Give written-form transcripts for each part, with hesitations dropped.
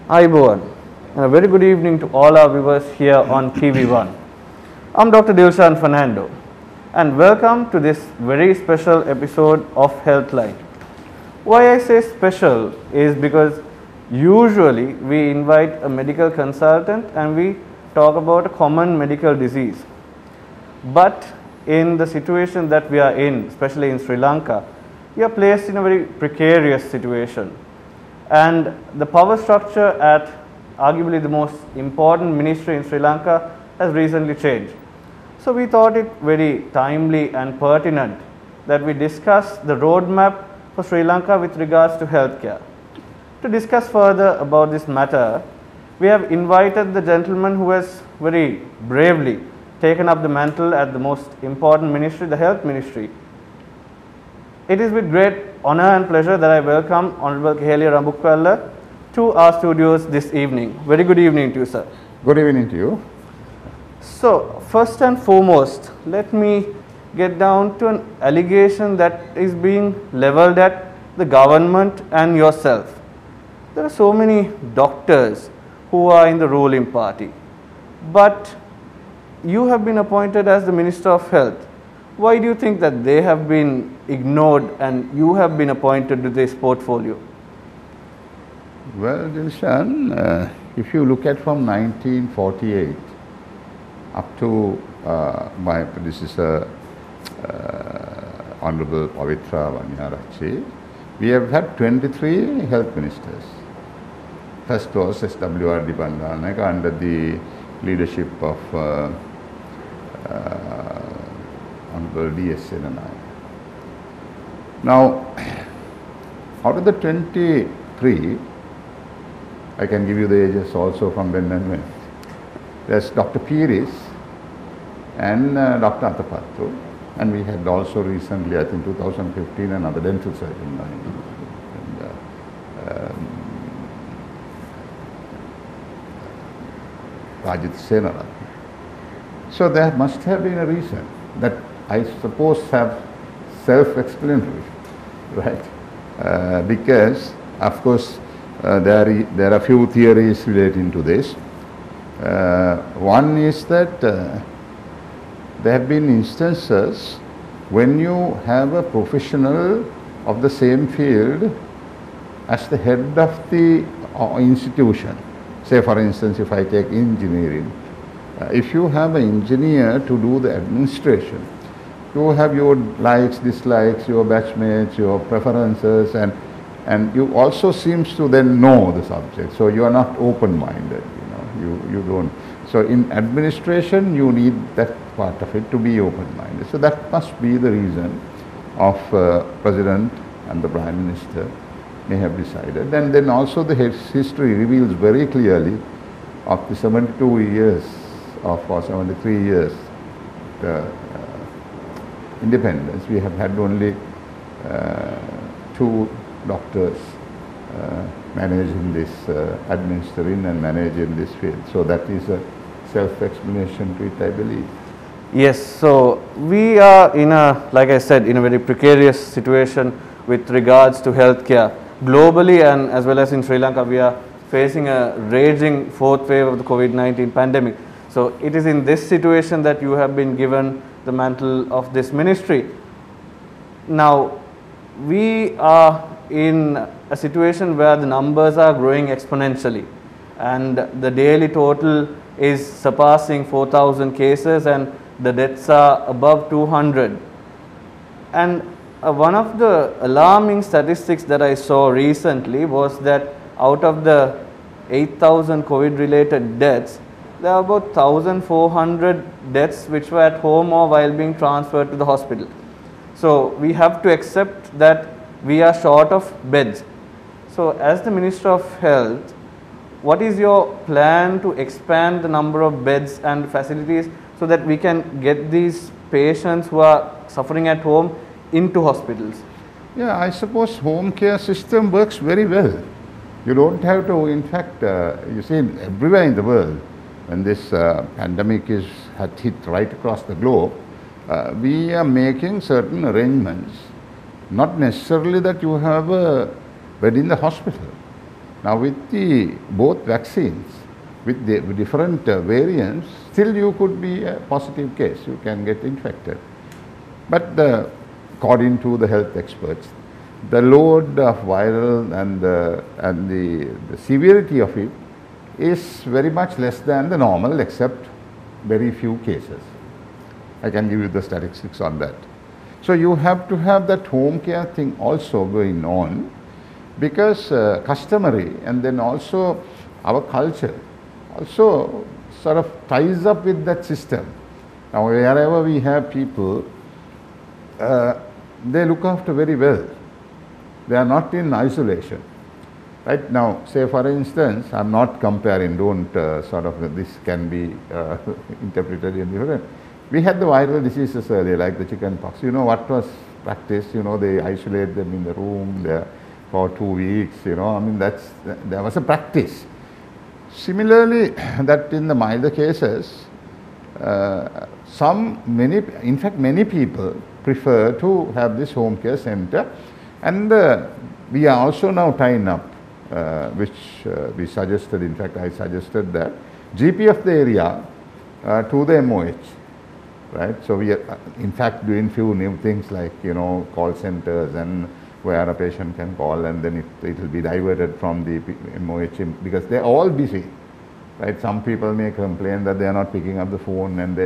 Ayubowan, and a very good evening to all our viewers here on TV1. I'm Dr. Dilshan Fernando, and welcome to this very special episode of Healthline. Why I say special is because usually we invite a medical consultant and we talk about a common medical disease. But in the situation that we are in, especially in Sri Lanka, we are placed in a very precarious situation. And the power structure at arguably the most important ministry in Sri Lanka has recently changed. So we thought it very timely and pertinent that we discuss the roadmap for Sri Lanka with regards to healthcare. To discuss further about this matter, we have invited the gentleman who has very bravely taken up the mantle at the most important ministry, the health ministry. It is with great honor and pleasure that I welcome Honorable Kehelia Rambukwella to our studios this evening. Very good evening to you, sir. Good evening to you. So, first and foremost, let me get down to an allegation that is being leveled at the government and yourself. There are so many doctors who are in the ruling party, but you have been appointed as the Minister of Health. Why do you think that they have been ignored and you have been appointed to this portfolio? Well, Dilshan, if you look at from 1948 up to my predecessor, Honorable Pavitra Waniyarachchi, we have had 23 health ministers. First was S.W.R.D. Bandananaike under the leadership of Honorable D.S. Senanayake. Now, out of the 23, I can give you the ages also from when and when. There's Dr. Piris and Dr. Athapattu, and we had also recently, I think 2015, another dental surgeon, Rajit Senaratne. So there must have been a reason that I suppose have self-explanatory, right? Because of course there are few theories relating to this. One is that there have been instances when you have a professional of the same field as the head of the institution. Say for instance, if I take engineering, if you have an engineer to do the administration, you have your likes, dislikes, your batchmates, your preferences, and you also seems to then know the subject. So you are not open-minded, you don't. So in administration, you need that part of it to be open-minded. So that must be the reason of President and the Prime Minister may have decided. And then also the history reveals very clearly of the 72 years or 73 years independence, we have had only two doctors managing this, administering and managing this field. So that is a self-explanation to it, I believe. Yes, so we are in a, like I said, in a very precarious situation with regards to healthcare. Globally and as well as in Sri Lanka, we are facing a raging fourth wave of the COVID-19 pandemic. So it is in this situation that you have been given the mantle of this ministry. Now, we are in a situation where the numbers are growing exponentially and the daily total is surpassing 4,000 cases and the deaths are above 200. And one of the alarming statistics that I saw recently was that out of the 8,000 COVID-related deaths, there are about 1,400 deaths which were at home or while being transferred to the hospital. So we have to accept that we are short of beds. So as the Minister of Health, what is your plan to expand the number of beds and facilities so that we can get these patients who are suffering at home into hospitals? Yeah, I suppose home care system works very well. You don't have to, in fact, you see everywhere in the world, when this pandemic had hit right across the globe, we are making certain arrangements. Not necessarily that you have a bed in the hospital. Now with the both vaccines, with the different variants, still you could be a positive case, you can get infected. But according to the health experts, the load of viral and the severity of it is very much less than the normal, except very few cases. I can give you the statistics on that. So you have to have that home care thing also going on, because customary and then also our culture also sort of ties up with that system. Now wherever we have people, they look after very well. They are not in isolation. Right now, say for instance, I'm not comparing, don't this can be interpreted in different. We had the viral diseases earlier, like the chicken pox. You know what was practiced? You know, they isolate them in the room there for 2 weeks, you know. I mean, there was a practice. Similarly, that in the milder cases, in fact, many people prefer to have this home care center, and we are also now tying up, which we suggested, in fact, I suggested that GP of the area to the MOH. Right, so we are in fact doing few new things like, you know, call centers and where a patient can call, and then it will be diverted from the MOH because they are all busy. Right, some people may complain that they are not picking up the phone, and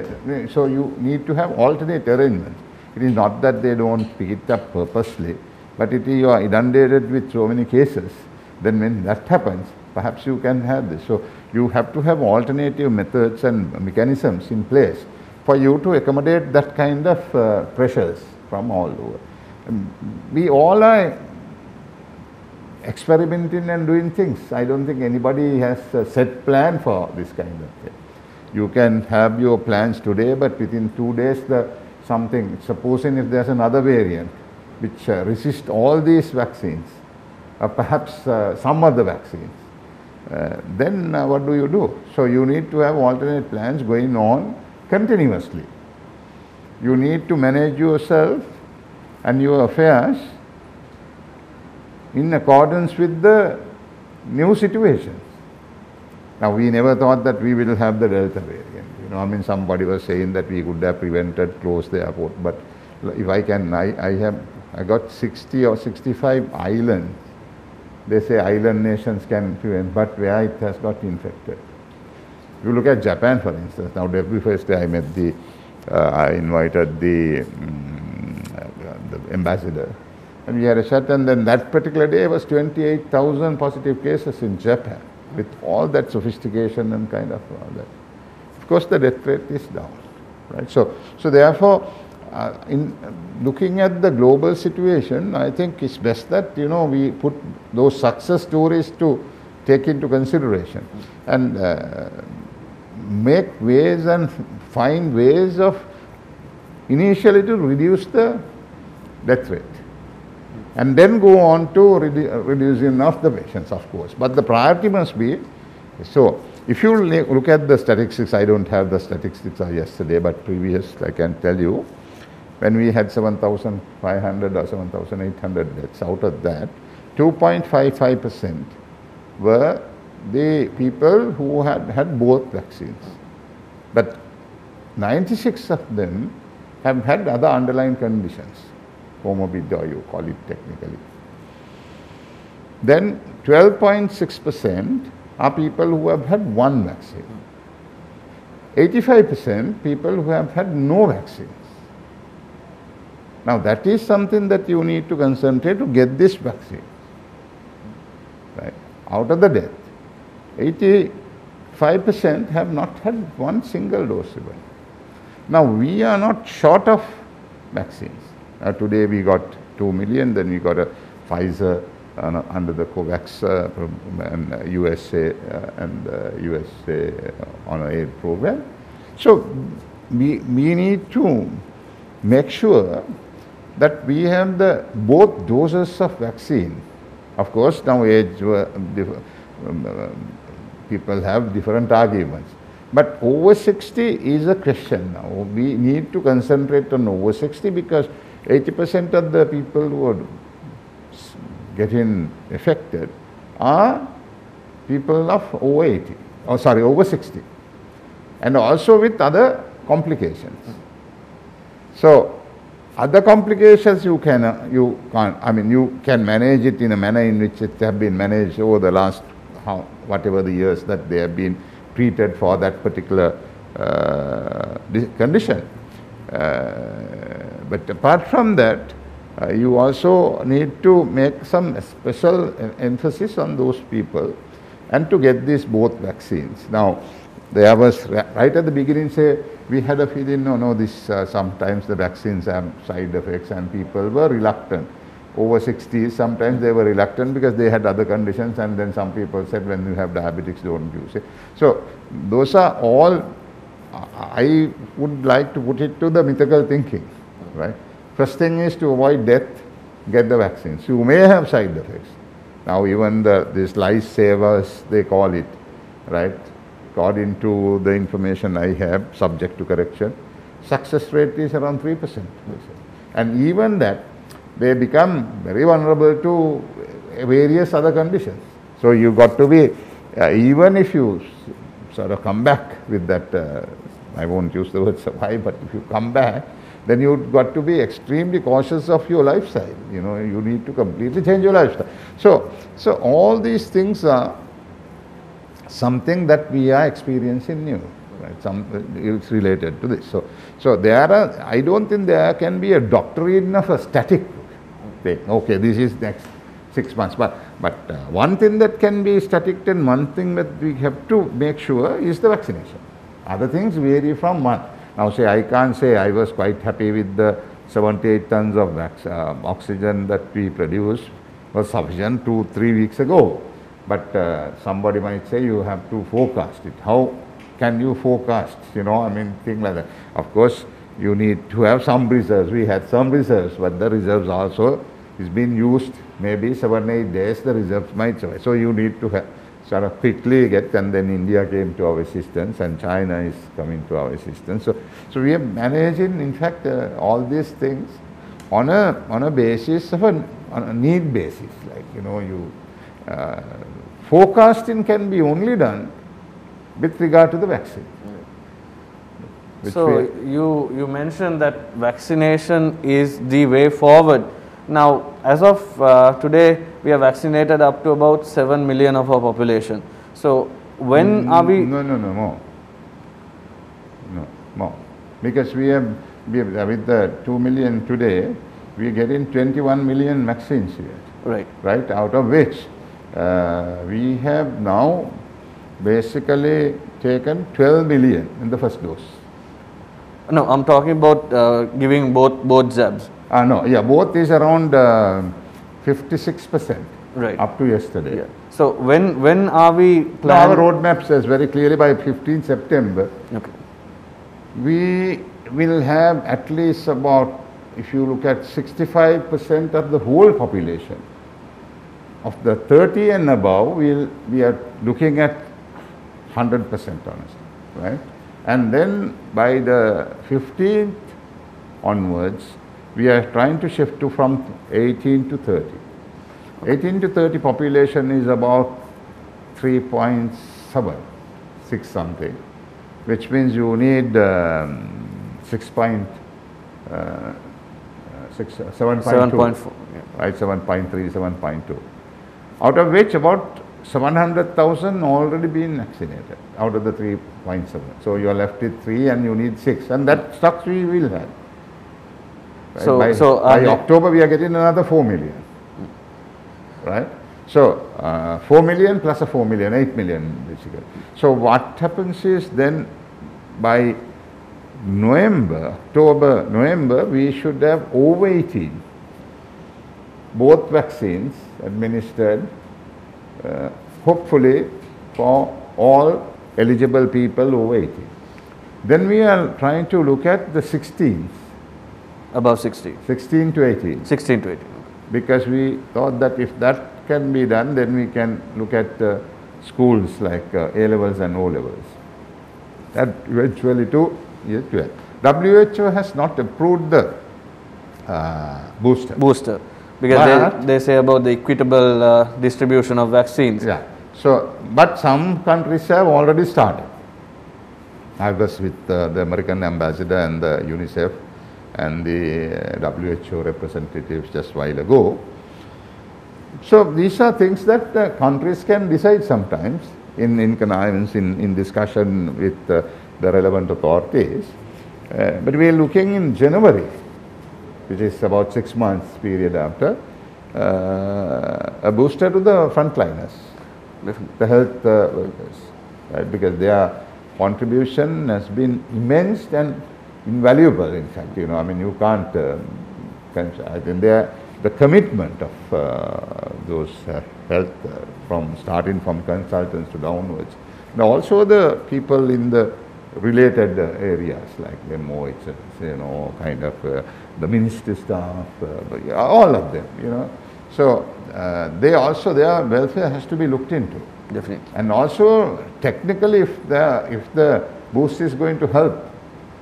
so you need to have alternate arrangements. It is not that they don't pick it up purposely, but if you are inundated with so many cases, then when that happens, perhaps you can have this. So you have to have alternative methods and mechanisms in place for you to accommodate that kind of pressures from all over. We all are experimenting and doing things. I don't think anybody has a set plan for this kind of thing. You can have your plans today, but within 2 days, supposing if there's another variant which resists all these vaccines, or perhaps some other vaccines, then what do you do? So you need to have alternate plans going on continuously. You need to manage yourself and your affairs in accordance with the new situations. Now, we never thought that we will have the Delta variant. You know, I mean, somebody was saying that we could have closed the airport, but if I can, I got 60 or 65 islands. They say island nations can prevent, but where it has got infected. You look at Japan, for instance. Now, every first day I invited the ambassador, and we had a chat. And then that particular day was 28,000 positive cases in Japan, with all that sophistication and kind of all that. Of course, the death rate is down, right? So therefore, in looking at the global situation, I think it's best that, you know, we put those success stories to take into consideration and make ways and find ways of initially to reduce the death rate, and then go on to reducing of the patients, of course. But the priority must be, so if you look at the statistics, I don't have the statistics of yesterday, but previous, I can tell you, when we had 7,500 or 7,800 deaths, out of that, 2.55% were the people who had both vaccines. But 96 of them have had other underlying conditions, comorbid, or you call it technically. Then 12.6% are people who have had one vaccine. 85% people who have had no vaccines. Now that is something that you need to concentrate to get this vaccine. Right? Out of the death, 85% have not had one single dose even. Now we are not short of vaccines. Today we got 2 million, then we got a Pfizer under the COVAX and USA on an aid program. So we need to make sure that we have both doses of vaccine. Of course, now people have different arguments. But over 60 is a question now. We need to concentrate on over 60 because 80% of the people who are getting affected are people of over 80, or sorry, over 60, and also with other complications. So, other complications you can't, I mean, you can manage it in a manner in which it have been managed over the last, whatever the years that they have been treated for that particular condition. But apart from that, you also need to make some special emphasis on those people and to get these both vaccines. Now, there was right at the beginning say we had a feeling no this sometimes the vaccines have side effects, and people were reluctant. Over 60s sometimes they were reluctant because they had other conditions, and then some people said when you have diabetics don't use it. So those are all, I would like to put it to the mythical thinking, right? First thing is to avoid death, get the vaccines. You may have side effects. Now even these lifesavers, they call it, right? According to the information I have, subject to correction, success rate is around 3%. And even that, they become very vulnerable to various other conditions. So you got to be, even if you sort of come back with that, I won't use the word survive, but if you come back, then you've got to be extremely cautious of your lifestyle. You know, you need to completely change your lifestyle. So all these things are something that we are experiencing new, right? It's related to this. So there are, I don't think there can be a doctrine of a static thing. Okay, this is next 6 months. But one thing that can be static, and one thing that we have to make sure is the vaccination. Other things vary from one. Now say, I can't say I was quite happy with the 78 tons of oxygen that we produced was sufficient 2-3 weeks ago. But somebody might say you have to forecast it. How can you forecast? You know, I mean, things like that. Of course, you need to have some reserves. We had some reserves, but the reserves also is being used maybe 7-8 days. The reserves might survive. So you need to have, sort of quickly get, and then India came to our assistance, and China is coming to our assistance. So we are managing, in fact, all these things on a basis of on a need basis. Like, you know, forecasting can be only done with regard to the vaccine. So you mentioned that vaccination is the way forward. Now, as of today, we have vaccinated up to about 7 million of our population. So when are we? No, more. Because we have with the 2 million today, we are getting 21 million vaccines here. Right. Right, out of which we have now basically taken 12 million in the first dose. No, I'm talking about giving both jabs. No, yeah, both is around 56%. Right. Up to yesterday. Yeah. So when are we planning? Now our roadmap says very clearly by 15 September, okay, we will have at least about, if you look at 65% of the whole population. Of the 30 and above, we are looking at 100% honestly, right? And then by the 15th onwards, we are trying to shift to from 18 to 30. 18 to 30 population is about 3.7, 6 something, which means you need 7.2, yeah. right? 7.3, 7.2. Out of which about 700,000 already been vaccinated out of the 3.7. So you are left with 3 and you need 6, and that stocks we will have. Right? By October we are getting another 4 million. Right? So 4 million plus a 4 million, 8 million basically. So what happens is then by October, November, we should have over 18. Both vaccines administered, hopefully for all eligible people over 18. Then we are trying to look at the 16s. Above 60. 16 to 18. 16 to 18. Because we thought that if that can be done, then we can look at schools like A-levels and O-levels. That eventually to year 12. WHO has not approved the booster. Because they say about the equitable distribution of vaccines. Yeah. So, but some countries have already started. I was with the American ambassador and the UNICEF and the WHO representatives just a while ago. So, these are things that countries can decide sometimes in connivance, in discussion with the relevant authorities. But we are looking in January, which is about 6 months period after, a booster to the frontliners, the health workers, right? Because their contribution has been immense and invaluable. In fact, I mean, you can't. I think the commitment of those health, from starting from consultants to downwards, and also the people in the related areas like MOHs, kind of the ministry staff, all of them, So their welfare has to be looked into. Definitely. And also technically, if the boost is going to help,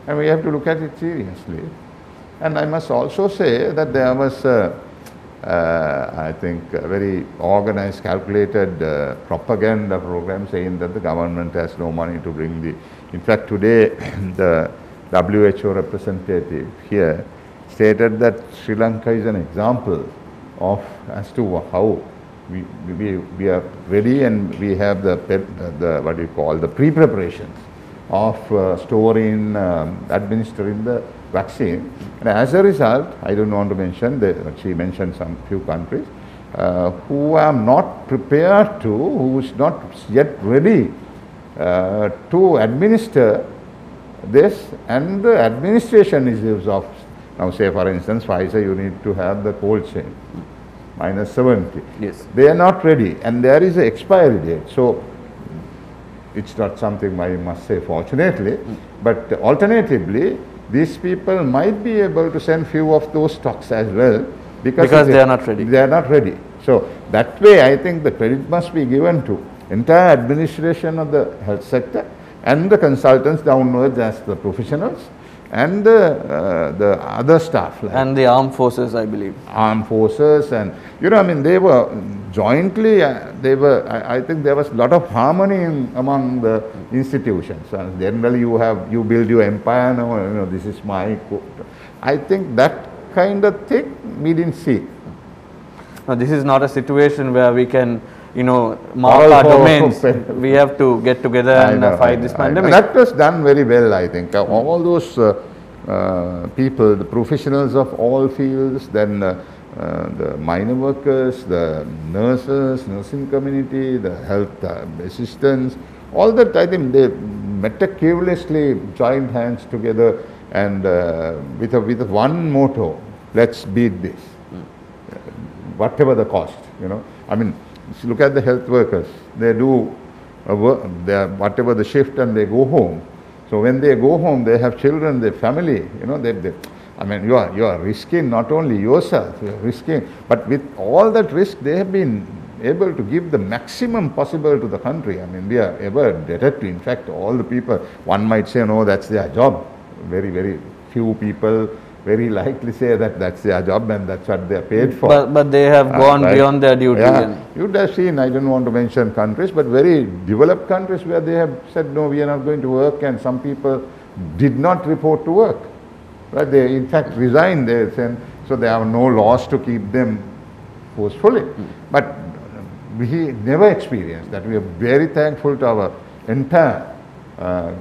and we have to look at it seriously. And I must also say that there was, I think, a very organized, calculated propaganda program saying that the government has no money to bring the. In fact, today the WHO representative here stated that Sri Lanka is an example of as to how we are ready, and we have the what do you call, the pre-preparations of storing, administering the vaccine. And as a result, I don't want to mention, she mentioned some few countries who are not prepared to, who is not yet ready to administer this, and the administration is of, now say for instance Pfizer, you need to have the cold chain, -70. Yes. They are not ready, and there is an expiry date. So it's not something I must say fortunately, but alternatively, these people might be able to send few of those stocks as well, because they are not ready. They are not ready. So that way, I think the credit must be given to entire administration of the health sector and the consultants downwards as the professionals, and the other staff, like and the armed forces, I believe. Armed forces, and I mean, they were jointly, I think there was a lot of harmony among the institutions. And generally you build your empire, now, this is my, I think that kind of thing we didn't see. Now, this is not a situation where we can, mark our domains. We have to get together and fight this pandemic. That was done very well, I think. All those people, the professionals of all fields, then the minor workers, the nurses, nursing community, the health assistants, all that, I think they meticulously joined hands together, and with one motto: let's beat this, whatever the cost. I mean, look at the health workers. They do whatever the shift, and they go home. So when they go home, they have children, their family. I mean, you are risking not only yourself, you are risking, but with all that risk, they have been able to give the maximum possible to the country. I mean, we are ever indebted to, in fact, all the people. One might say, no, that's their job. Very, very few people very likely say that that's their job and that's what they are paid for. But they have gone beyond their duty. Yeah. You'd have seen, I don't want to mention countries, but very developed countries where they have said, no, we are not going to work, and some people did not report to work. Right? They in fact resigned there, so there are no laws to keep them forcefully. But we never experienced that. We are very thankful to our entire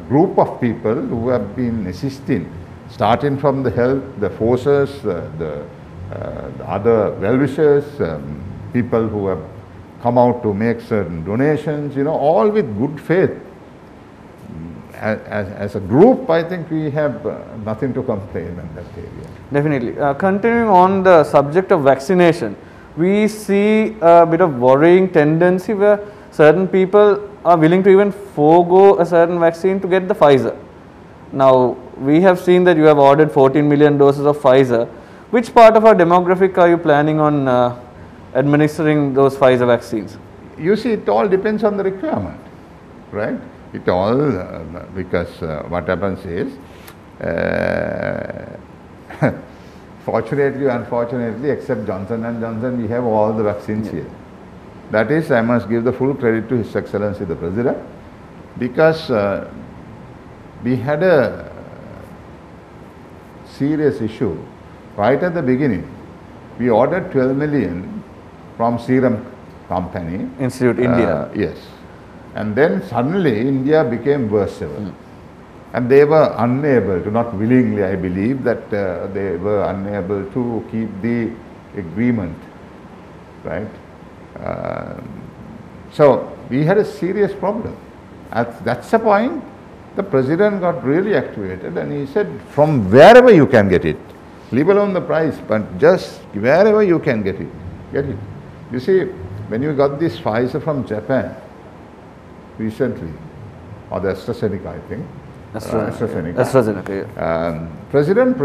group of people who have been assisting, starting from the health, the forces, the other well-wishers, people who have come out to make certain donations, all with good faith. As a group, I think we have nothing to complain in that area. Definitely. Continuing on the subject of vaccination, we see a bit of worrying tendency where certain people are willing to even forego a certain vaccine to get the Pfizer. Now, we have seen that you have ordered 14 million doses of Pfizer. Which part of our demographic are you planning on administering those Pfizer vaccines? You see, it all depends on the requirement, right? It all, because what happens is, fortunately, unfortunately, except Johnson & Johnson, we have all the vaccines here. That is, I must give the full credit to His Excellency the President, because we had a serious issue right at the beginning. We ordered 12 million from Serum Company. Institute, India. Yes. And then suddenly India became worse ever. And they were unable to, not willingly I believe, that they were unable to keep the agreement, right? So we had a serious problem. That's the point. The President got really activated and he said, from wherever you can get it, leave alone the price, but just wherever you can get it, get it. You see, when you got this Pfizer from Japan recently, or the AstraZeneca, I think, AstraZeneca, yeah. President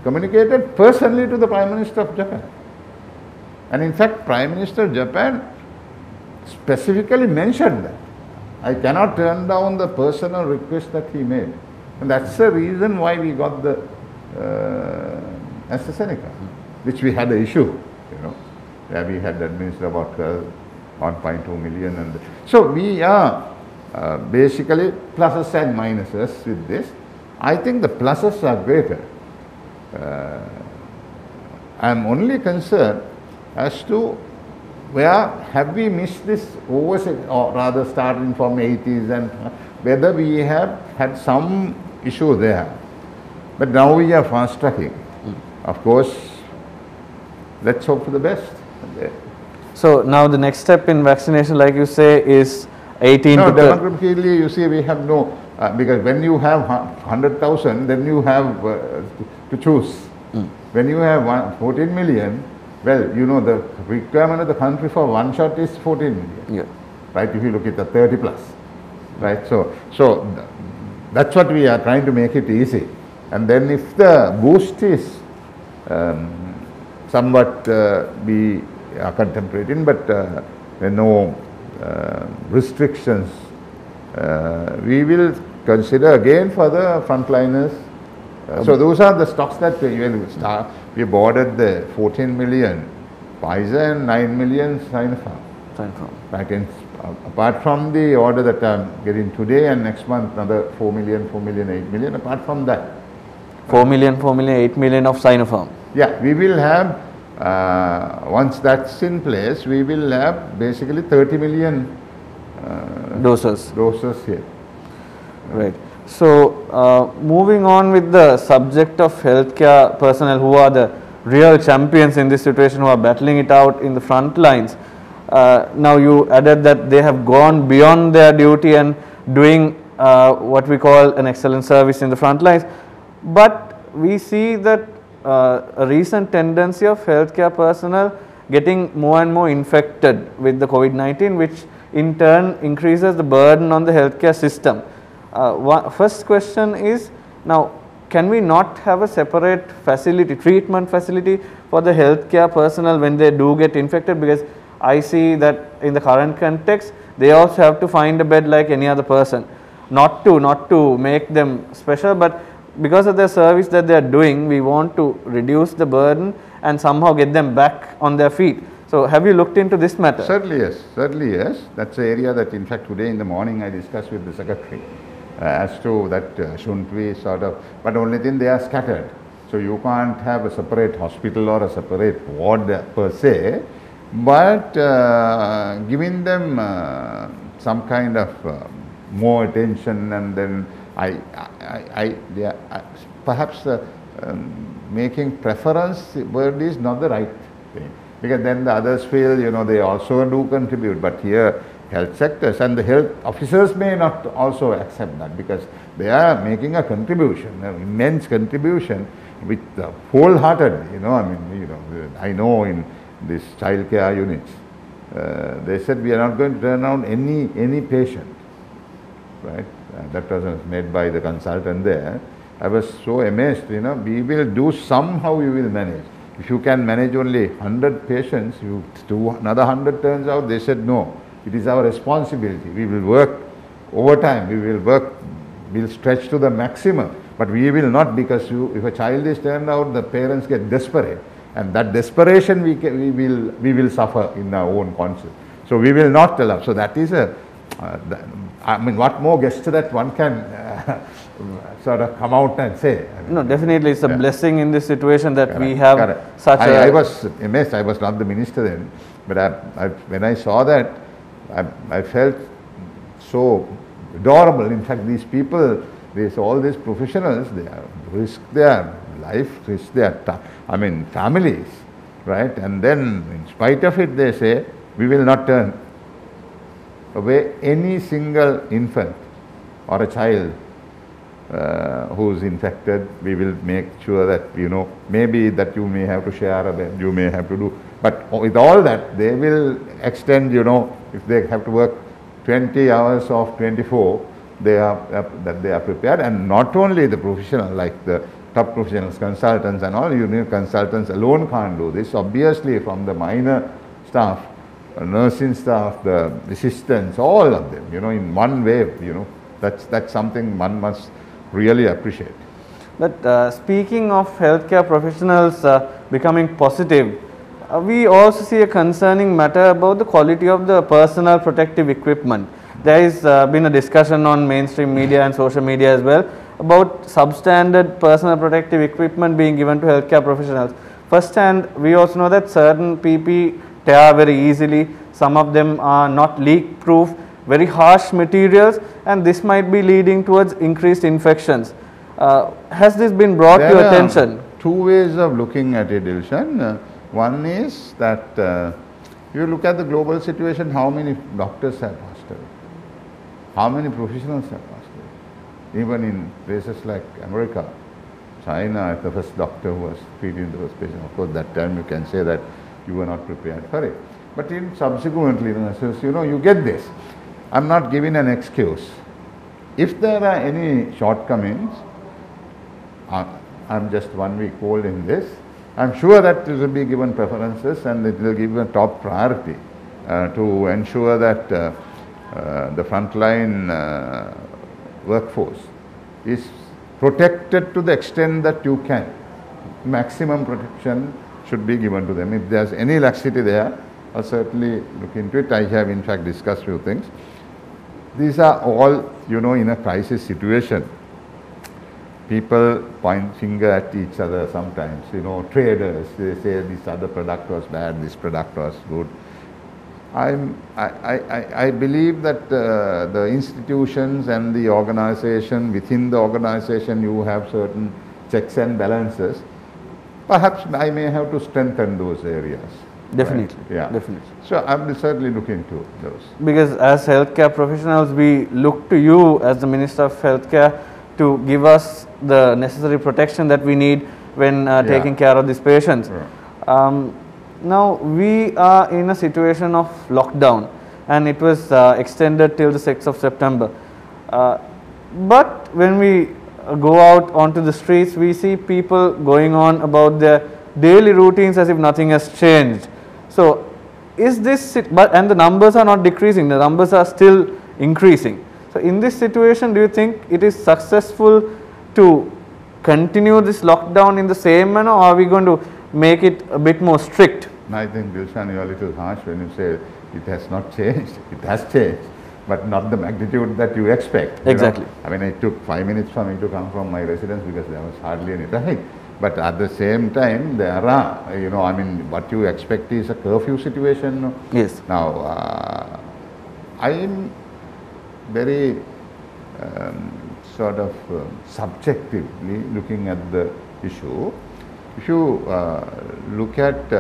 communicated personally to the Prime Minister of Japan. And in fact, Prime Minister of Japan specifically mentioned that I cannot turn down the personal request that he made. And that's the reason why we got the AstraZeneca, which we had an issue, you know, where we had administered about 1.2 million. And so we are basically pluses and minuses with this. I think the pluses are greater. I am only concerned as to where have we missed this or rather starting from 80s, and whether we have had some issue there. But now we are fast tracking. Of course, let's hope for the best. So now the next step in vaccination, like you say, is 18 no, to demographically, you see, we have no, because when you have 100,000, then you have to choose. When you have 14 million, well, you know, the requirement of the country for one shot is 14 million. Yeah. Right, if you look at the 30 plus. Right, so that's what we are trying to make it easy. And then if the boost is somewhat we are contemplating, but there are no restrictions, we will consider again for the frontliners. So those are the stocks that we will start. We have ordered the 14 million Pfizer and 9 million Sinopharm. Right, and apart from the order that I am getting today and next month another 4 million, 8 million, apart from that. 4 million, 8 million of Sinopharm. Yeah, we will have, once that's in place, we will have basically 30 million doses here. Right. So, moving on with the subject of healthcare personnel who are the real champions in this situation, who are battling it out in the front lines. Now you added that they have gone beyond their duty and doing what we call an excellent service in the front lines. But we see that a recent tendency of healthcare personnel getting more and more infected with the COVID-19, which in turn increases the burden on the healthcare system. First question is, now can we not have a separate facility, treatment facility for the healthcare personnel when they do get infected? Because I see that in the current context, they also have to find a bed like any other person. Not to make them special, but because of the service that they are doing, we want to reduce the burden and somehow get them back on their feet. So have you looked into this matter? Certainly yes. That's the area that in fact today in the morning I discussed with the Secretary as to that shouldn't we sort of, but only thing they are scattered. So you can't have a separate hospital or a separate ward per se, but giving them some kind of more attention, and then perhaps making preference word is not the right thing, because then the others feel, you know, they also do contribute, but here health sectors and the health officers may not also accept that, because they are making a contribution, an immense contribution with wholehearted, you know, I mean, you know, I know in these child care units, they said we are not going to turn down any patient, right? That was made by the consultant there. I was so amazed, you know, we will do somehow, we will manage. If you can manage only 100 patients, you do another 100 turns out, they said no, it is our responsibility. We will work overtime, we'll stretch to the maximum, but we will not, because if a child is turned out, the parents get desperate And that desperation we will suffer in our own conscience. So we will not allow. So that is I mean, what more gesture that one can sort of come out and say? I mean, no, definitely it's a blessing in this situation that correct, we have correct. such I was amazed. I was not the minister then, but when I saw that, I felt so adorable. In fact, these people, all these professionals, they risk their life, risk their families, right? And then, in spite of it, they say, we will not turn away any single infant or a child who is infected. We will make sure that, maybe that you may have to share a bed, you may have to do, but with all that, they will extend, if they have to work 20 hours of 24, they are prepared. And not only the professional, like the top professionals, consultants and all, consultants alone can't do this. Obviously, from the minor staff, nursing staff, the assistants, all of them, in one way, that's something one must really appreciate. But speaking of healthcare professionals becoming positive, we also see a concerning matter about the quality of the personal protective equipment. There has been a discussion on mainstream media and social media as well about substandard personal protective equipment being given to healthcare professionals. First hand, we also know that certain PP tear very easily, some of them are not leak proof, very harsh materials, and this might be leading towards increased infections. Has this been brought to your attention? Two ways of looking at it, Dilshan. One is that you look at the global situation, how many doctors have passed away, how many professionals have passed away. Even in places like America, China, the first doctor who was treating the first patient, of course that time you can say that you were not prepared for it. But in subsequently, you get this. I'm not giving an excuse. If there are any shortcomings, I'm just 1 week old in this, I'm sure that it will be given preferences and it will give a top priority to ensure that the frontline workforce is protected to the extent that you can. Maximum protection should be given to them. If there's any laxity there, I'll certainly look into it. I have in fact discussed few things. These are all, in a crisis situation. People point finger at each other sometimes, traders, they say this other product was bad, this product was good. I believe that the institutions and the organization, within the organization you have certain checks and balances. Perhaps I may have to strengthen those areas. Definitely, right? Yeah. definitely. So I will certainly look into those. Because as healthcare professionals, we look to you as the Minister of Healthcare to give us the necessary protection that we need when taking care of these patients. Right. Now we are in a situation of lockdown and it was extended till the 6th of September. But when we go out onto the streets, we see people going on about their daily routines as if nothing has changed. So is this, and the numbers are not decreasing, the numbers are still increasing. So in this situation, do you think it is successful to continue this lockdown in the same manner, or are we going to make it a bit more strict? I think, Dilshan, you are a little harsh when you say it has not changed. It has changed, but not the magnitude that you expect. Exactly. I mean, it took 5 minutes for me to come from my residence because there was hardly any traffic. But at the same time, there are, what you expect is a curfew situation. Yes. Now, I am very subjectively looking at the issue. If you look at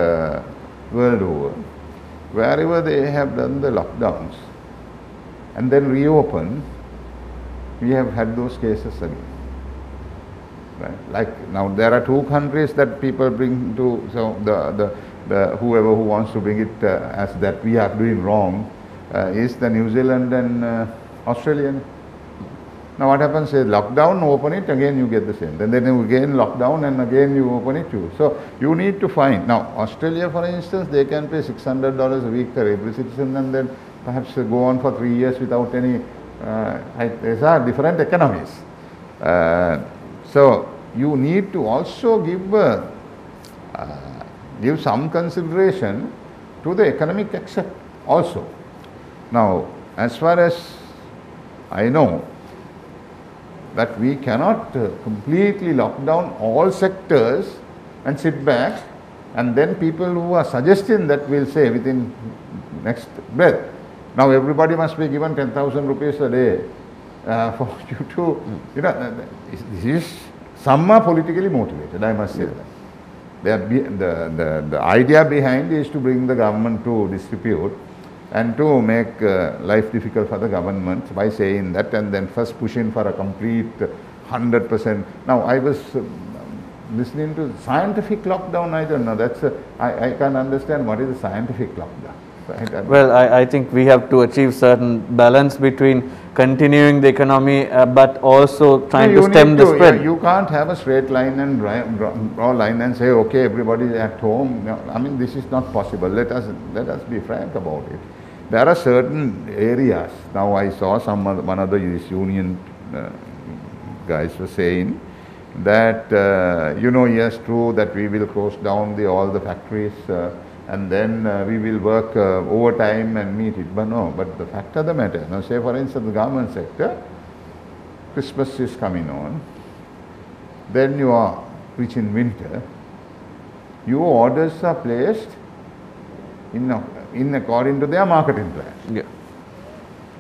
world over, wherever they have done the lockdowns and then reopen, we have had those cases again. Right? Like now, there are 2 countries that people bring to, so the whoever who wants to bring it as that we are doing wrong is the New Zealand and Australian. Now what happens is lockdown, open it, again you get the same. Then you again lockdown and again you open it too. So you need to find, now Australia for instance, they can pay $600 a week for every citizen and then perhaps go on for 3 years without any, these are different economies. So you need to also give give some consideration to the economic aspect also. Now, as far as I know, that we cannot completely lock down all sectors and sit back, and then people who are suggesting that will say within next breath, now everybody must be given 10,000 rupees a day for you to, some are politically motivated, I must say that. The idea behind is to bring the government to disrepute and to make life difficult for the government by saying that, and then first pushing for a complete 100%. Now, I was listening to scientific lockdown. I don't know. I can't understand what is a scientific lockdown. Right? Well, I think we have to achieve certain balance between continuing the economy, but also trying to stem the spread. You can't have a straight line and draw a line and say, okay, everybody is at home. No, I mean, this is not possible. Let us be frank about it. There are certain areas. Now, I saw one of the union guys was saying that yes, true that we will close down all the factories and then we will work overtime and meet it. But no, but the fact of the matter, now say for instance the government sector, Christmas is coming on, then you are reaching winter, your orders are placed in according to their marketing plan. Yeah.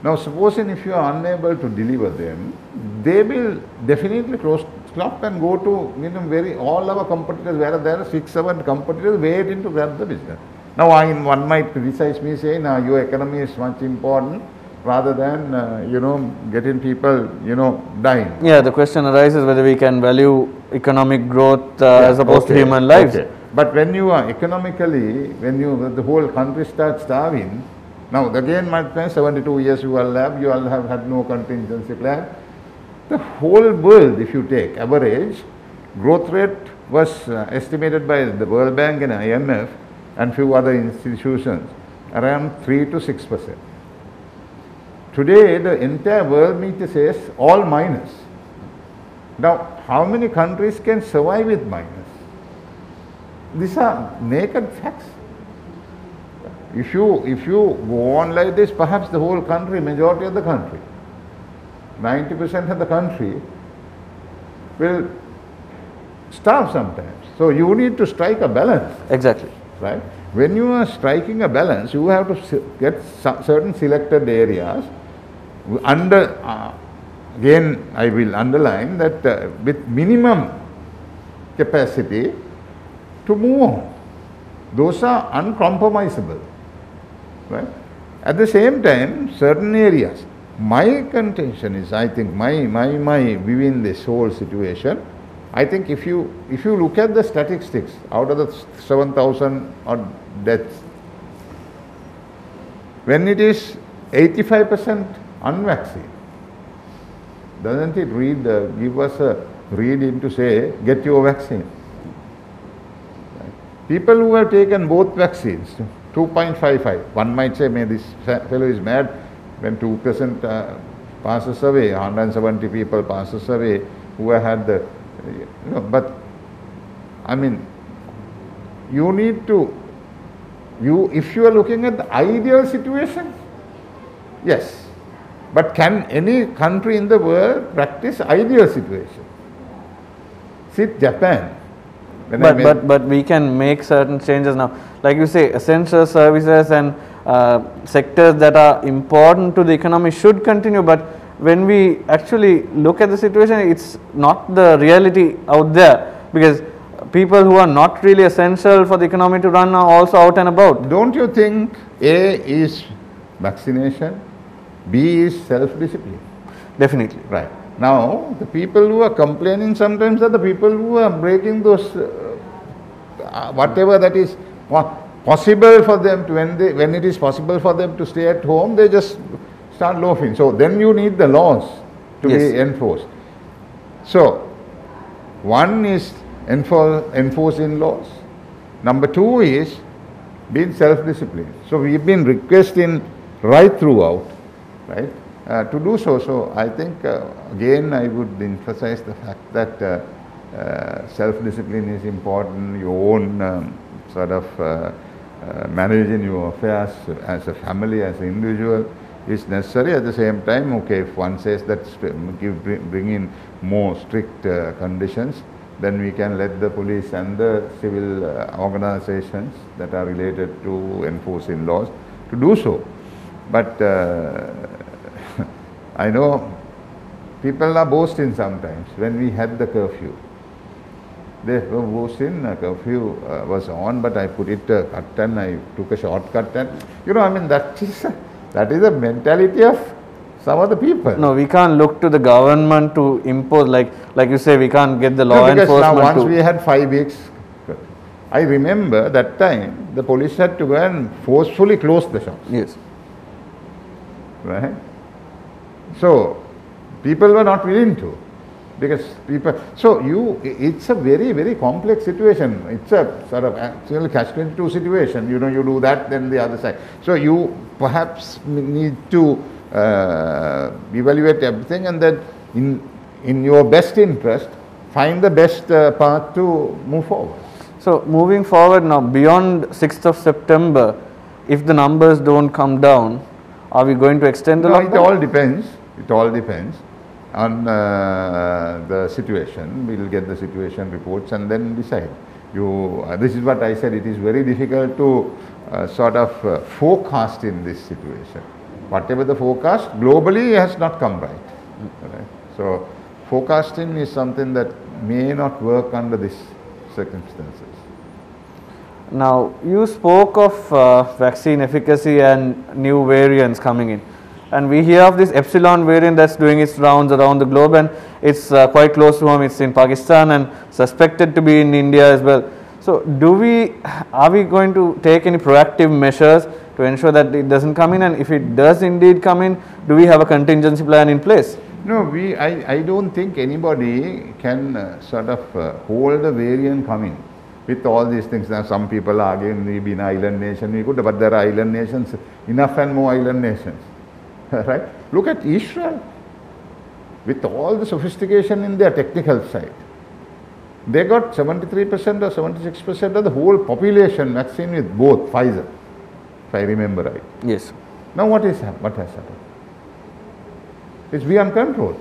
Now supposing if you are unable to deliver them, they will definitely close shop and go to all our competitors, where there are 6-7 competitors waiting to grab the business. Now one might criticize me saying, your economy is much important rather than getting people dying. Yeah, the question arises whether we can value economic growth as opposed to human lives. Okay. But when you are economically, the whole country starts starving, now again my friend, 72 years you all have had no contingency plan. The whole world, if you take average, growth rate was estimated by the World Bank and IMF and few other institutions around 3 to 6%. Today, the entire world meter says all minus. Now, how many countries can survive with minus? These are naked facts. If you go on like this, perhaps the whole country, majority of the country, 90% of the country will starve sometimes. So you need to strike a balance. Exactly. Right? When you are striking a balance, you have to get certain selected areas again I will underline that with minimum capacity to move on. Those are uncompromisable. Right? At the same time, certain areas, my contention is, I think, my within this whole situation, I think if you look at the statistics, out of the 7,000 odd deaths, when it is 85% unvaccinated, doesn't it give us a reading to say, get your vaccine? Right? People who have taken both vaccines, 2.55, one might say, this fellow is mad. When 2% passes away, 170 people passes away who have had but I mean, you need to, if you are looking at the ideal situation, yes, but can any country in the world practice ideal situation? See Japan. But we can make certain changes now. Like you say, essential services and sectors that are important to the economy should continue, but when we actually look at the situation, it's not the reality out there, because people who are not really essential for the economy to run are also out and about. Don't you think A is vaccination, B is self-discipline? Definitely. Right. Now, the people who are complaining sometimes are the people who are breaking those, whatever that is possible for them to, when it is possible for them to stay at home, they just start loafing. So then you need the laws to be enforced. So one is enforcing laws. Number two is being self-disciplined. So we've been requesting right throughout, right, to do so. So I think again I would emphasize the fact that self-discipline is important. Your own sort of managing your affairs as a family, as an individual is necessary. At the same time, okay, if one says that bring in more strict conditions, then we can let the police and the civil organizations that are related to enforcing laws to do so. But I know people are boasting sometimes. When we had the curfew, they were boasting, curfew was on, but I put it cut and I took a shortcut, and I mean that is a mentality of some of the people. No, we can't look to the government to impose, like you say, we can't get the law because enforcement. Now once we had 5 weeks, I remember that time the police had to go and forcefully close the shops. Yes. Right? So people were not willing to, because people. So it's a very, very complex situation. It's a sort of actually catch-22 situation. You do that, then the other side. So you perhaps need to evaluate everything, and then in your best interest, find the best path to move forward. So moving forward now, beyond 6th of September, if the numbers don't come down, are we going to extend the lockdown? It all depends. It all depends on the situation. We will get the situation reports and then decide. This is what I said. It is very difficult to sort of forecast in this situation. Whatever the forecast globally has not come right. Right? So forecasting is something that may not work under these circumstances. Now, you spoke of vaccine efficacy and new variants coming in. And we hear of this Epsilon variant that's doing its rounds around the globe, and it's quite close to home. It's in Pakistan and suspected to be in India as well. So are we going to take any proactive measures to ensure that it doesn't come in, and if it does indeed come in, do we have a contingency plan in place? No, I don't think anybody can sort of hold a variant coming with all these things. Now some people are arguing we've been an island nation, but there are island nations, enough and more island nations. Right? Look at Israel, with all the sophistication in their technical side. They got 73% or 76% of the whole population vaccine with both Pfizer, if I remember right. Yes. Now what has happened? It's beyond control.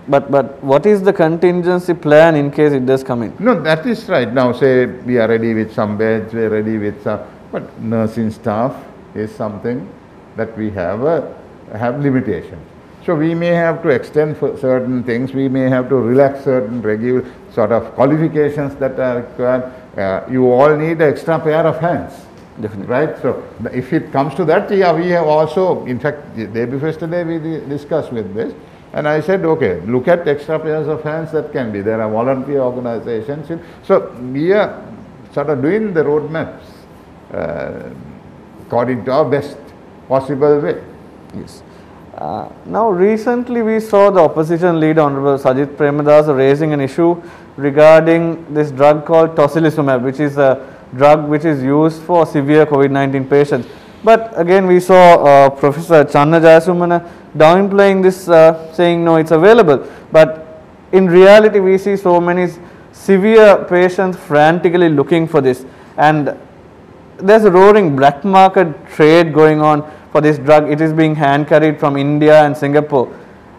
But what is the contingency plan in case it does come in? No, that is right. Now say we are ready with some beds, we are ready with some, but nursing staff is something that we have limitations. So we may have to extend for certain things, we may have to relax certain regular sort of qualifications that are required. You all need an extra pair of hands. Definitely. Right? So if it comes to that, yeah, we have also, in fact, the day before yesterday we discussed with this, and I said, okay, look at extra pairs of hands that can be. There are volunteer organizations. So we are sort of doing the roadmaps according to our best possible way. Yes. Now recently we saw the opposition leader Honorable Sajith Premadasa raising an issue regarding this drug called tocilizumab, which is a drug which is used for severe COVID-19 patients. But again we saw Professor Channa Jayasumana downplaying this, saying no, it's available. But in reality we see so many severe patients frantically looking for this, and there's a roaring black market trade going on for this drug. It is being hand carried from India and Singapore.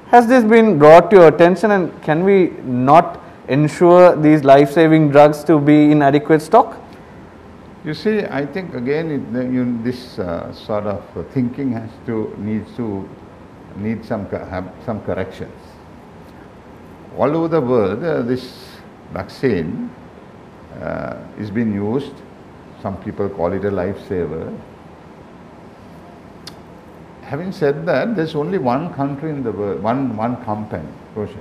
Has this been brought to your attention, and can we not ensure these life-saving drugs to be in adequate stock? You see, I think again this sort of thinking needs some corrections. All over the world, this vaccine is being used. Some people call it a lifesaver. Having said that, there's only one country in the world, one company, Roche,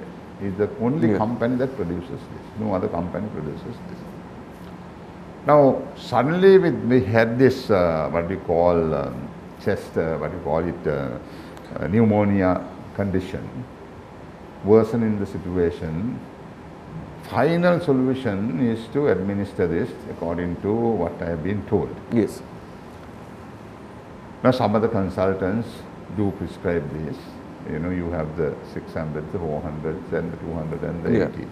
is the only company that produces this. No other company produces this. Now, suddenly we had this, what we call pneumonia condition, worsening the situation. Final solution is to administer this according to what I have been told. Yes. Now some of the consultants do prescribe this. You have the 600s, the 400s, and the 200s and the 80s.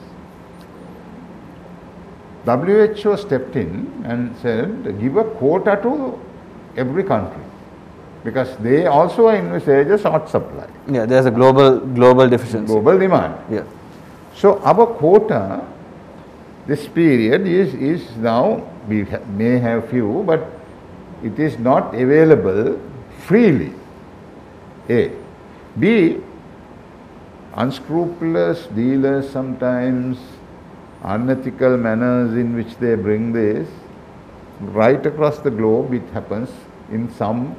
WHO stepped in and said, give a quota to every country, because they also envisage a short supply. Yeah, there's a global deficiency. Global demand. Yeah. So our quota, this period is now, we may have few, but it is not available freely. A. B. Unscrupulous dealers sometimes, unethical manners in which they bring this, right across the globe it happens in some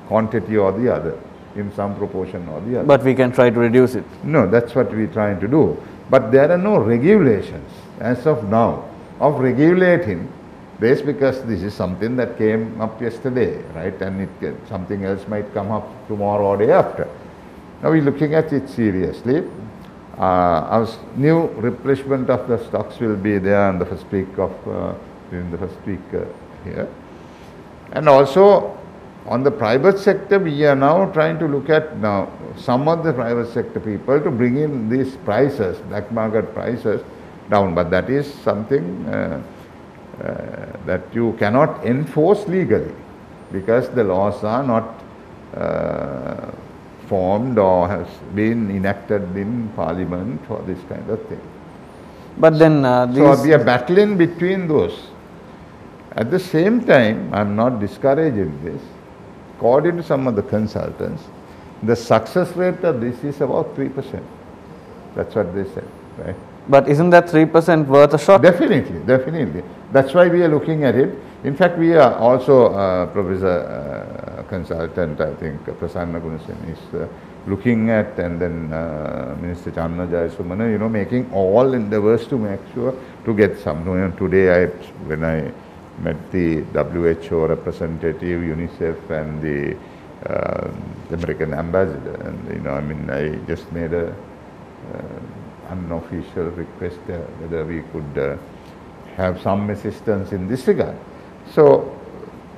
quantity or the other, in some proportion or the other. But we can try to reduce it. No, that's what we're trying to do. But there are no regulations as of now of regulating this, because this is something that came up yesterday, right? And something else might come up tomorrow or day after. Now we're looking at it seriously. Our new replenishment of the stocks will be there in the first week here. And also on the private sector, we are now trying to look at some of the private sector people to bring in these prices, black market prices down. But that is something that you cannot enforce legally, because the laws are not formed or has been enacted in Parliament for this kind of thing. But then so we are battling between those. At the same time, I am not discouraging this. According to some of the consultants, the success rate of this is about 3%. That's what they said, right? But isn't that 3% worth a shot? Definitely, definitely. That's why we are looking at it. In fact, we are also, Professor Consultant, I think, Prasanna Gunasen is looking at, and then Minister Channa Jayasumana, making all endeavors to make sure to get some. Today, when I met the WHO representative, UNICEF, and the American ambassador, and I just made a unofficial request whether we could have some assistance in this regard. So,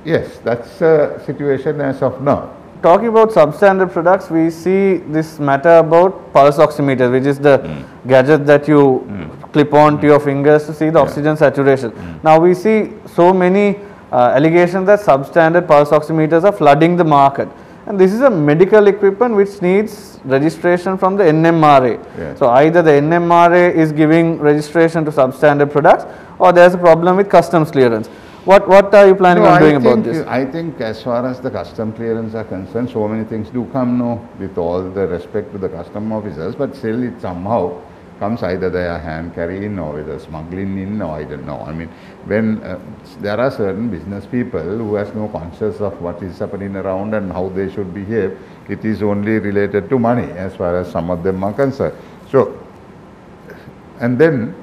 yes, that's the situation as of now. Talking about substandard products, we see this matter about pulse oximeter, which is the gadget that you clip on to your fingers to see the oxygen saturation. Now we see so many allegations that substandard pulse oximeters are flooding the market. And this is a medical equipment which needs registration from the NMRA. Yes. So either the NMRA is giving registration to substandard products, or there is a problem with customs clearance. What are you planning on doing about this? I think as far as the custom clearance are concerned, so many things do come now, with all the respect to the custom officers, but still it somehow comes either they are hand carrying or whether smuggling in, or I don't know. I mean, when there are certain business people who has no conscience of what is happening around and how they should behave, it is only related to money as far as some of them are concerned. So, and then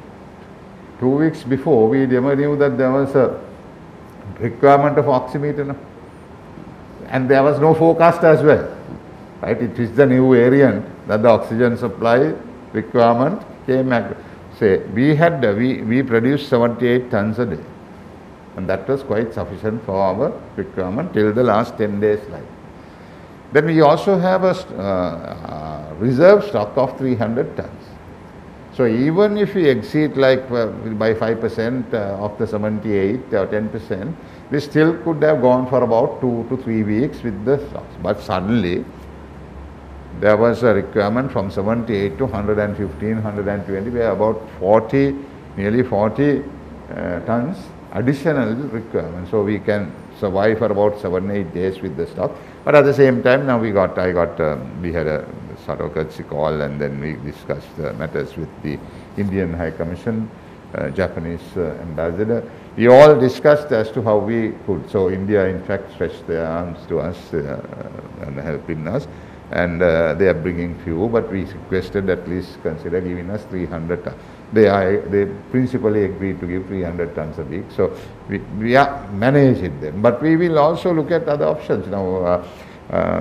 2 weeks before, we never knew that there was a requirement of oximeter, no? And there was no forecast as well, right? It is the new variant that the oxygen supply requirement came back. Say, we produced 78 tons a day, and that was quite sufficient for our requirement till the last 10 days life. Then we also have a reserve stock of 300 tons. So even if we exceed like by 5% of the 78 or 10%, we still could have gone for about 2 to 3 weeks with the stocks. But suddenly, there was a requirement from 78 to 115, 120, where about 40, nearly 40 tons additional requirement. So we can survive for about 7-8 days with the stock. But at the same time, now we had a sort of courtesy call, and then we discussed matters with the Indian High Commission, Japanese ambassador. We all discussed as to how we could. So India, in fact, stretched their arms to us and helping us. And they are bringing few, but we requested at least consider giving us 300 tons. They principally agreed to give 300 tons a week. So we are managing them. But we will also look at other options. Now,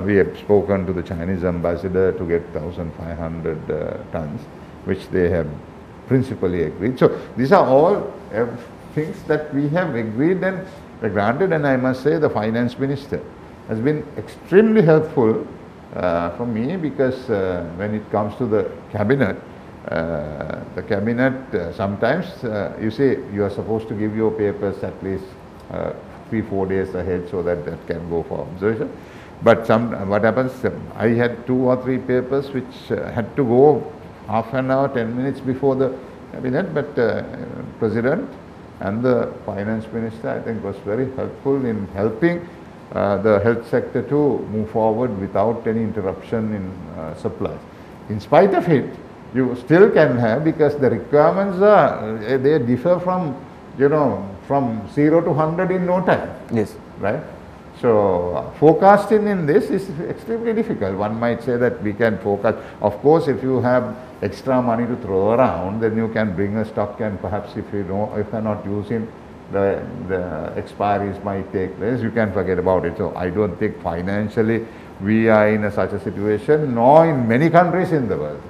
we have spoken to the Chinese ambassador to get 1,500 tons, which they have principally agreed. So these are all things that we have agreed and granted. And I must say the finance minister has been extremely helpful for me, because when it comes to the cabinet, the cabinet sometimes you say you are supposed to give your papers at least 3-4 days ahead so that that can go for observation. But what happens, I had 2 or 3 papers which had to go half an hour, 10 minutes before the cabinet, but President and the Finance Minister, I think, was very helpful in helping the health sector to move forward without any interruption in supplies. In spite of it, you still can have, because the requirements are, they differ from, from 0 to 100 in no time. Yes. Right? So, forecasting in this is extremely difficult. One might say that we can forecast. Of course, if you have extra money to throw around, then you can bring a stock, and perhaps if you are not using, the expiries might take place, you can forget about it. So, I don't think financially we are in such a situation, nor in many countries in the world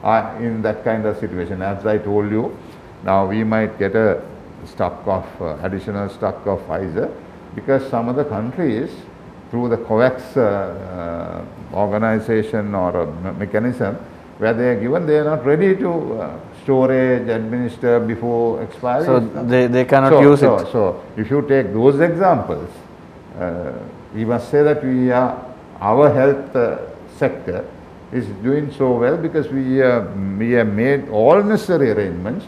are in that kind of situation. As I told you, now we might get a stock of, additional stock of Pfizer, because some of the countries, through the COVAX organization or a mechanism, where they are given, they are not ready to storage, administer before expiry. So they cannot use it. So if you take those examples, we must say that our health sector is doing so well, because we have made all necessary arrangements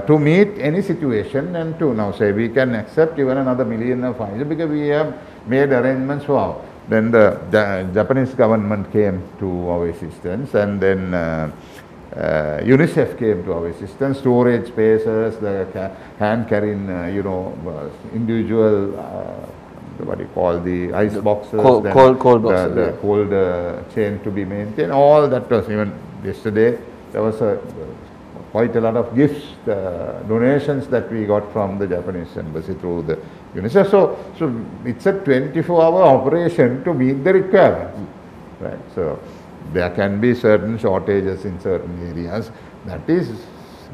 to meet any situation, and to now say we can accept even another million of Pfizer, because we have made arrangements for our. Then the Japanese government came to our assistance, and then UNICEF came to our assistance, storage spaces, the hand carrying, individual, what do you call, the ice boxes, cold boxes, the cold chain to be maintained, all that was, even yesterday there was quite a lot of gifts, donations that we got from the Japanese embassy through the UNICEF. So it's a 24-hour operation to meet the requirements, right? So there can be certain shortages in certain areas. That is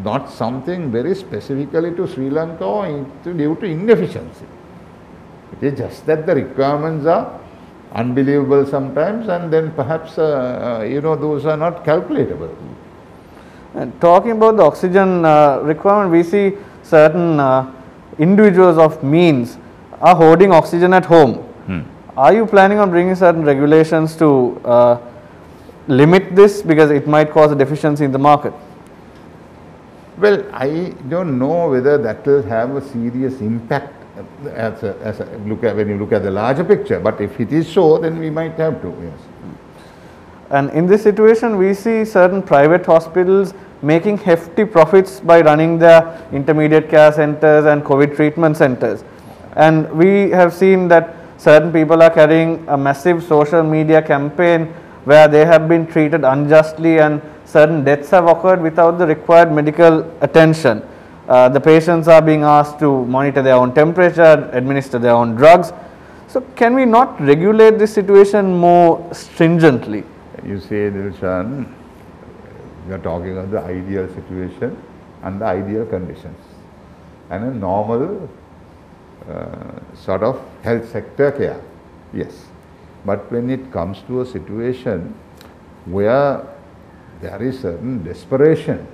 not something very specifically to Sri Lanka or due to inefficiency. It is just that the requirements are unbelievable sometimes, and then perhaps those are not calculatable. And talking about the oxygen requirement, we see certain individuals of means are hoarding oxygen at home. Are you planning on bringing certain regulations to limit this, because it might cause a deficiency in the market? Well, I don't know whether that will have a serious impact when you look at the larger picture, but if it is so, then we might have to, yes. And in this situation, we see certain private hospitals making hefty profits by running their intermediate care centers and COVID treatment centers. And we have seen that certain people are carrying a massive social media campaign where they have been treated unjustly, and certain deaths have occurred without the required medical attention. The patients are being asked to monitor their own temperature, administer their own drugs. So can we not regulate this situation more stringently? You say, Dilshan, we are talking of the ideal situation and the ideal conditions and a normal sort of health sector care, yes. But when it comes to a situation where there is certain desperation,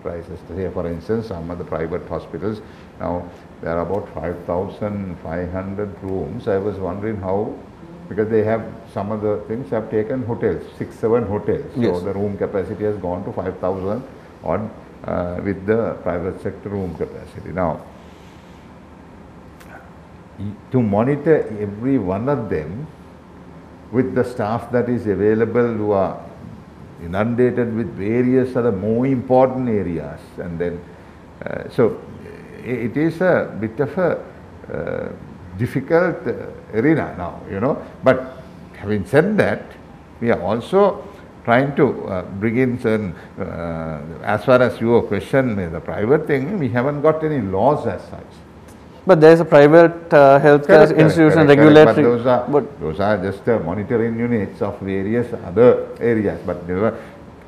crisis, say for instance, some of the private hospitals, now there are about 5,500 rooms. I was wondering how, because they have, some of the things have taken hotels, 6-7 hotels. Yes. So the room capacity has gone to 5,000 odd with the private sector room capacity. Now, to monitor every one of them with the staff that is available, who are inundated with various other more important areas, and then so it is a bit of a difficult arena now, but having said that, we are also trying to bring in certain, as far as your question, the private thing, we haven't got any laws as such. But there is a private healthcare institution regulatory. But those are just monitoring units of various other areas. But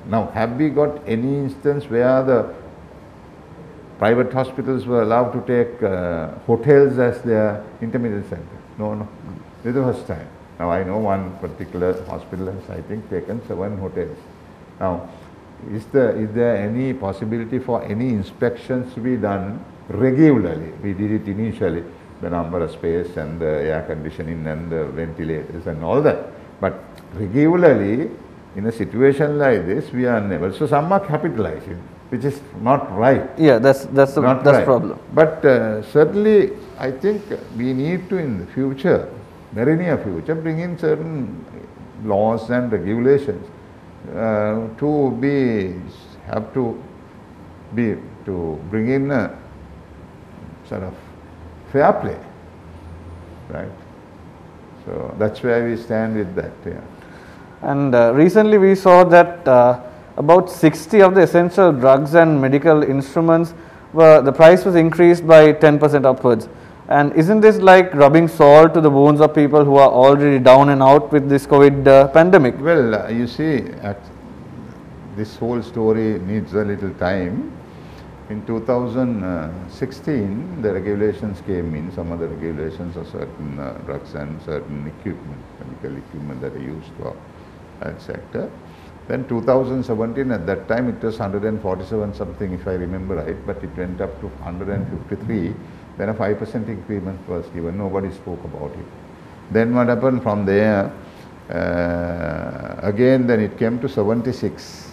now, have we got any instance where the private hospitals were allowed to take hotels as their intermediate center? No. This is the first time. Now, I know one particular hospital has, I think, taken 7 hotels. Now, is there any possibility for any inspections to be done regularly? We did it initially, the number of space and the air conditioning and the ventilators and all that. But regularly, in a situation like this, we are unable. So some are capitalizing, which is not right. Yeah, that's the problem. But certainly, I think we need to, in the future, very near future, bring in certain laws and regulations to bring in a sort of fair play, right? So that's where we stand with that. Yeah. And recently we saw that about 60 of the essential drugs and medical instruments the price was increased by 10% upwards. And isn't this like rubbing salt to the wounds of people who are already down and out with this COVID pandemic? Well, you see, this whole story needs a little time. In 2016, the regulations came in, some of the regulations of certain drugs and certain equipment, medical equipment that are used for that sector. Then 2017, at that time it was 147 something if I remember right, but it went up to 153. Then a 5% increment was given, nobody spoke about it. Then what happened from there, again then it came to 76,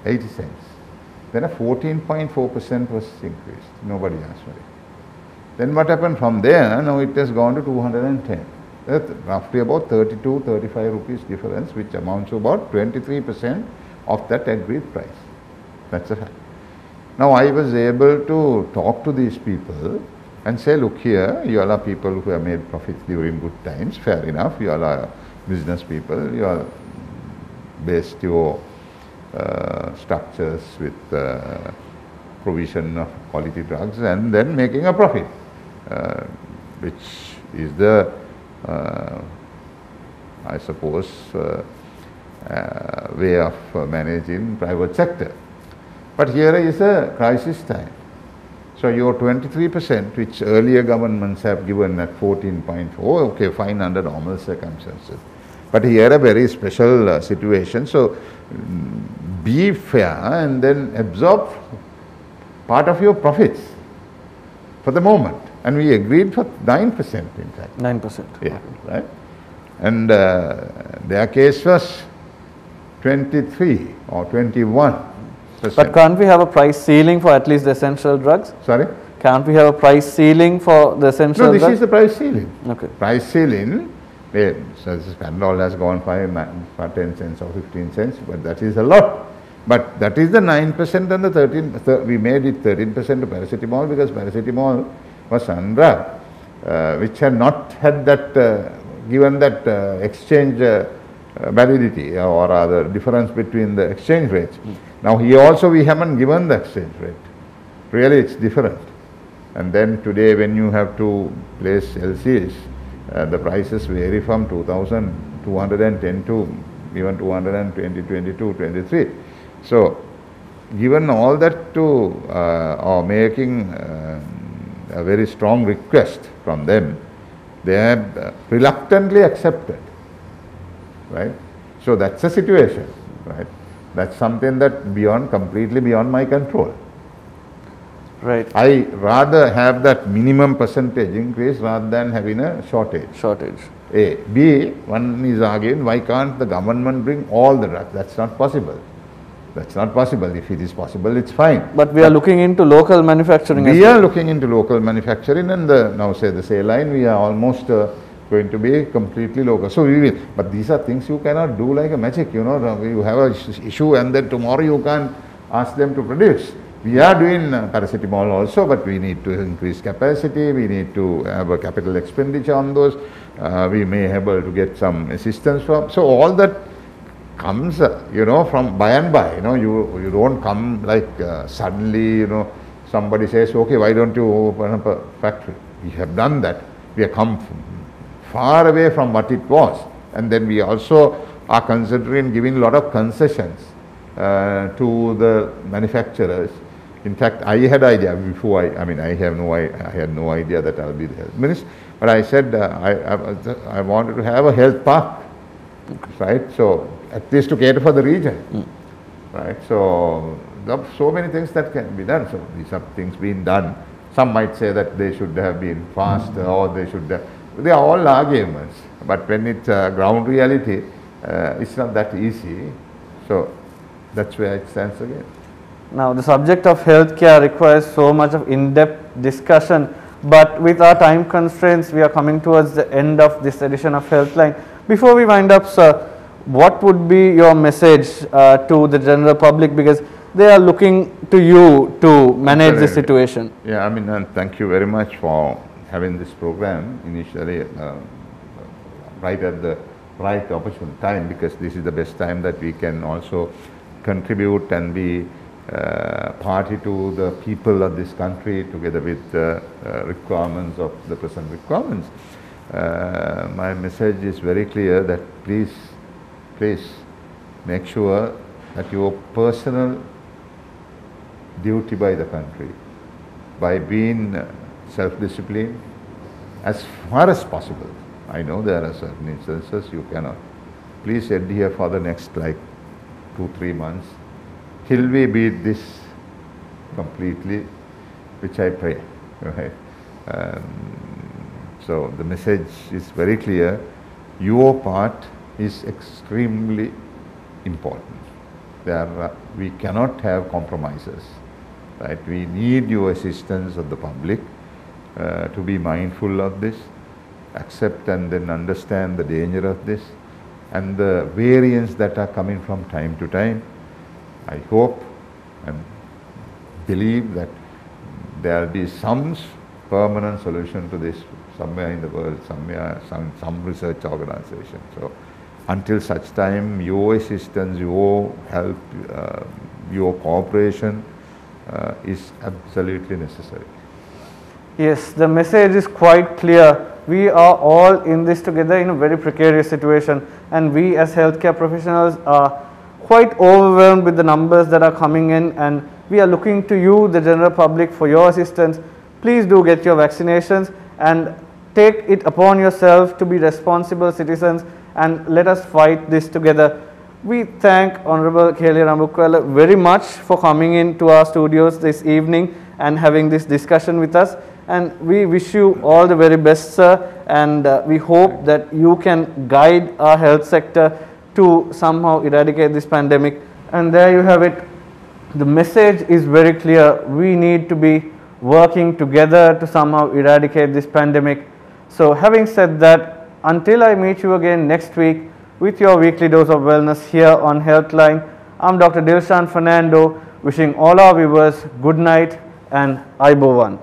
80 cents. Then a 14.4% was increased, nobody asked for it. Then what happened from there, now it has gone to 210. That's roughly about 32, 35 rupees difference, which amounts to about 23% of that agreed price. That's a fact. Now I was able to talk to these people and say, look here, you all are people who have made profits during good times, fair enough, you all are business people, you all based your structures with provision of quality drugs and then making a profit, which is the, I suppose, way of managing private sector. But here is a crisis time. So your 23%, which earlier governments have given at 14.4, okay, fine under normal circumstances. But here a very special situation. So be fair and then absorb part of your profits for the moment. And we agreed for 9% in fact. 9%. Yeah, right. And their case was 23 or 21%. But can't we have a price ceiling for at least the essential drugs? Sorry? Can't we have a price ceiling for the essential drugs? No, this is the price ceiling. Okay. Price ceiling, so this Panadol has gone for 10 cents or 15 cents, but that is a lot. But that is the 9% and the 13%, we made it 13% to paracetamol because paracetamol was undrugged, which had not had that, given that exchange validity or rather difference between the exchange rates. Now here also we haven't given the exchange rate. Really it's different. And then today when you have to place LCs, the prices vary from 2,210 to even 220, 22, 23. So given all that to, or making a very strong request from them, they have reluctantly accepted, right? So that's a situation, right? That's something that completely beyond my control. Right. I rather have that minimum percentage increase rather than having a shortage. A. B, one is arguing, why can't the government bring all the drugs? That's not possible. That's not possible. If it is possible, it's fine. But we are looking into local manufacturing. We are looking into local manufacturing, and now say the saline, we are almost going to be completely local. So we will, but these are things you cannot do like a magic, you know. You have an issue and then tomorrow you can ask them to produce. We are doing paracetamol also, but we need to increase capacity, we need to have a capital expenditure on those, we may be able to get some assistance from, so all that comes, you know, from by and by, you know, you don't come like suddenly, you know, somebody says, okay, why don't you open up a factory? We have done that, we have come far away from what it was, and then we also are considering giving a lot of concessions to the manufacturers. In fact, I had idea before I had no idea that I will be the health minister, but I said I wanted to have a health park, right? So at least to cater for the region, right? So there are so many things that can be done. So these are things being done. Some might say that they should have been faster or they should have, they are all arguments. But when it's ground reality, it's not that easy. So that's where it stands again. Now, the subject of healthcare requires so much of in-depth discussion, but with our time constraints, we are coming towards the end of this edition of Healthline. Before we wind up, sir, what would be your message to the general public, because they are looking to you to manage the situation? Yeah, I mean, and thank you very much for having this program initially right at the right opportune time, because this is the best time that we can also contribute and be party to the people of this country together with the requirements of the present requirements. My message is very clear that please make sure that your personal duty by the country, by being self-disciplined as far as possible. I know there are certain instances you cannot. Please adhere for the next like 2-3 months till we beat this completely, which I pray. Right? So the message is very clear. Your part is extremely important. We cannot have compromises. Right? We need your assistance of the public to be mindful of this, accept and then understand the danger of this and the variants that are coming from time to time. I hope and believe that there will be some permanent solution to this somewhere in the world, somewhere, some research organization. So until such time, your assistance, your help, your cooperation is absolutely necessary. Yes, the message is quite clear. We are all in this together in a very precarious situation, and we as healthcare professionals are quite overwhelmed with the numbers that are coming in, and we are looking to you, the general public, for your assistance. Please do get your vaccinations and take it upon yourself to be responsible citizens, and let us fight this together. We thank Honorable K.L. Rambukkala very much for coming into our studios this evening and having this discussion with us. And we wish you all the very best, sir, and we hope that you can guide our health sector to somehow eradicate this pandemic. And there you have it. The message is very clear. We need to be working together to somehow eradicate this pandemic. So having said that, until I meet you again next week with your weekly dose of wellness here on Healthline, I'm Dr. Dilshan Fernando, wishing all our viewers good night and Aibovan.